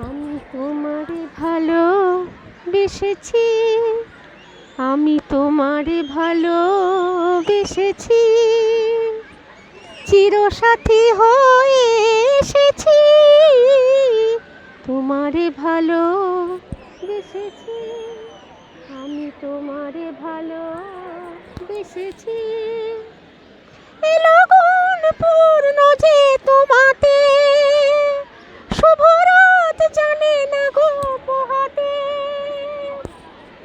আমি তোমারে ভালোবেসেছি, আমি তোমারে ভালোবেসেছি, চিরসাথী হয়ে এসেছি, তোমারে ভালোবেসেছি, আমি তোমারে ভালোবেসেছি। এ লগন পূর্ণ যে তোমাতে, শুভরাত জানে না গো পোহাতে,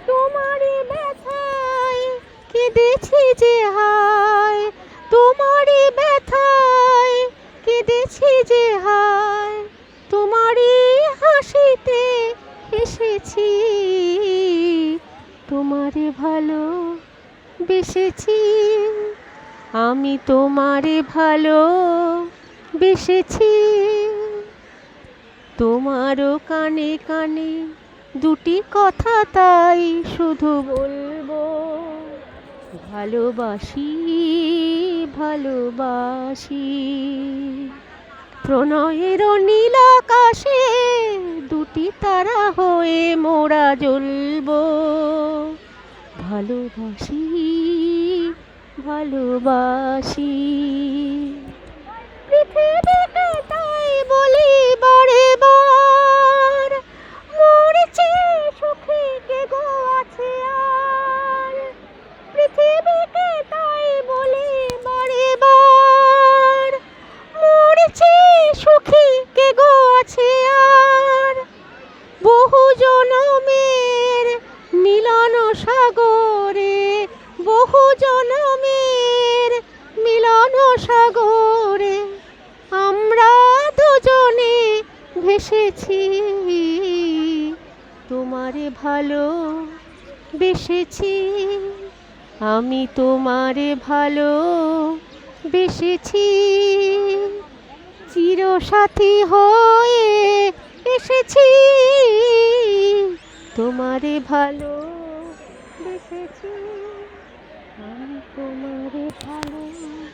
তোমারই ব্যথায় কেঁদেছি যে হায়, তোমারই ব্যথায় কেঁদেছি যে হায়, তোমারই হাসিতে এসেছি, তোমারে ভালোবেসেছি, আমি তোমারে ভালোবেসেছি। তোমারও কানে কানে দুটি কথা তাই শুধু বলবো, ভালোবাসি ভালোবাসি। প্রণয়ের নীল আকাশে দুটি তারা হয়ে মোরা জ্বলবো, ভালোবাসি ভালোবাসি। পৃথিবীকে তাই বলি বারে বার, মোর চেয়ে সুখী কে গো আছে আর। পৃথিবীকে তাই বলি বারে বার, মোর চেয়ে সুখী কে গো আছে আর। বহু জনমের মিলন সাগরে, বহু জনমের মিলন সাগরে আমরা দুজনে ভেসেছি, তোমারে ভালোবেসেছি, আমি তোমারে ভালোবেসেছি, চিরসাথী হয়ে এসেছি, তোমারে ভালোবেসেছি, আমি তোমারে ভালোবেসেছি।